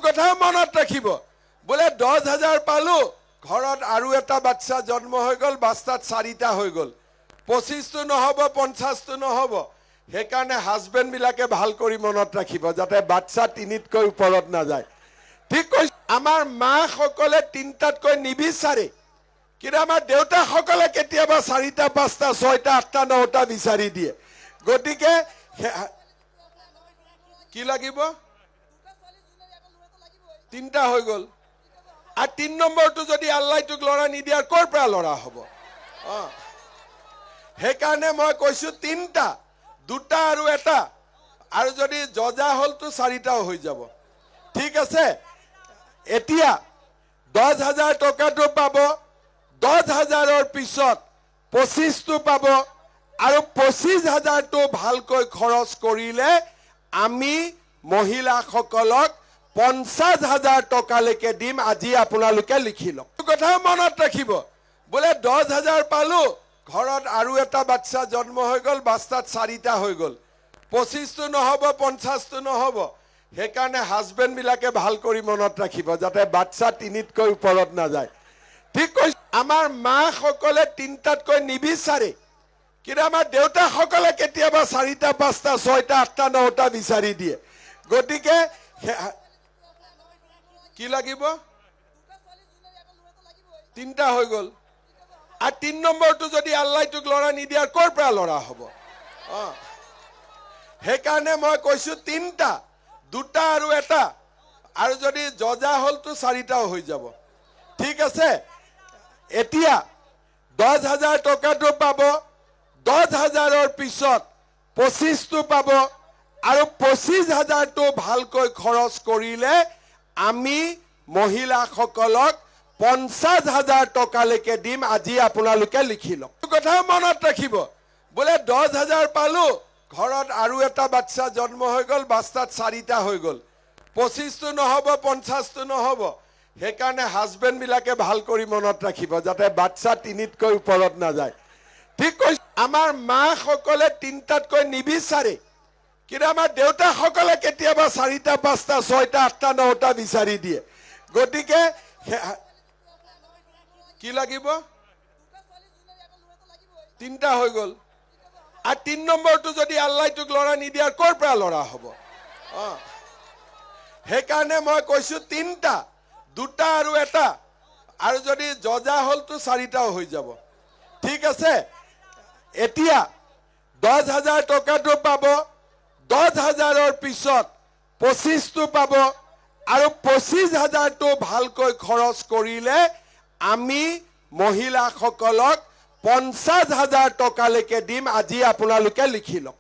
কথা মনত ৰাখিব বোলে 10,000 পালো ঘৰত আৰু এটা বাচ্চা জন্ম হৈ গল বাস্তাত 4টা হৈ গল 25টো নহব 50টো নহব সেইকাৰণে হাজবেণ্ড বিলাকে ভাল কৰি মনত ৰাখিব যাতে বাচ্চা 3তকৈ ওপৰত না যায় ঠিক কৈছে আমাৰ মা সকলে 3টাতকৈ নিবিচাৰে কিন্তু আমাৰ দেউতা সকলে কেতিয়াবা 4টা 5টা 6টা 8টা 9টা বিচাৰি দিয়ে গতিকে কি লাগিব 3টা হৈ গল আৰ 3 নম্বৰটো যদি আল্লাহ তোক লড়া নিদিয়াৰ কোৰ পৰা লড়া হব সেইকাৰণে মই কৈছো 3টা 2টা আৰু এটা আৰু যদি জজা হলটো 4টাও হৈ যাব ঠিক আছে এতিয়া 10,000 টকাটো পাব 10,000ৰ পিছত 25টো পাব আৰু 25,000টো ভালকৈ খৰচ কৰিলে আমি মহিলা সকলক 50,000 টকালৈকে দিম আজি আপোনালোকে লিখি লওক কথা মনত ৰাখিব বোলে 10,000 পালো ঘৰত আৰু এটা বাচ্চা জন্ম হৈ গল বাস্তাত 4টা হৈ গল 25টো নহব 50টো নহব সেইকাৰণে হাজবেণ্ড বিলাকে ভাল কৰি মনত ৰাখিব যাতে বাচ্চা 3তকৈ ওপৰত না যায় ঠিক কৈছে আমাৰ মা সকলে 3টাতকৈ নিবিচাৰে কিন্তু আমাৰ দেউতা সকলে কেতিয়াবা 4টা 5টা 6টা 8টা 9টা বিচাৰি দিয়ে গতিকে কি লাগিব 3টা হৈ গল আৰ 3 নম্বৰটো যদি আল্লাহ তোক লড়া নিদিয়াৰ কোৰ পৰা লড়া হব সেইকাৰণে মই কৈছো 3টা 2টা আৰু এটা আৰু যদি জজা হলটো 4টাও হৈ যাব ঠিক আছে এতিয়া 10,000 টকাটো পাব 10,000ৰ পিছত 25টো পাব আৰু 25,000টো ভালকৈ খৰচ কৰিলে আমি মহিলা সকলক 50,000 টকালৈকে দিম আজি আপোনালোকে লিখি লওক কথা মনত ৰাখিব বোলে 10,000 পালো ঘৰত আৰু এটা বাচ্চা জন্ম হৈ গল বাস্তাত 4টা হৈ গল 25টো নহব 50টো নহব সেইকাৰণে হাজবেণ্ড বিলাকে ভাল কৰি মনত ৰাখিব যাতে বাচ্চা 3তকৈ ওপৰত না যায় ঠিক কৈছে আমাৰ মা সকলে 3টাতকৈ নিবিচাৰে কিন্তু আমাৰ দেউতা সকলে কেতিয়াবা 4টা 5টা 6টা 8টা 9টা বিচাৰি দিয়ে গতিকে কি লাগিব 3টা হৈ গল আৰ 3 নম্বৰটো যদি আল্লাহ তোক লড়া নিদিয়াৰ কোৰ পৰা লড়া হব সেইকাৰণে মই কৈছো 3টা 2টা আৰু এটা আৰু যদি জজা হলটো 4টাও হৈ যাব ঠিক আছে এতিয়া 10,000 টকাটো পাব 10,000ৰ পিছত 25টো পাব আৰু 25,000টো ভালকৈ খৰচ কৰিলে আমি মহিলা সকলক 50,000 টকালৈকে দিম আজি আপোনালোকে লিখি লওক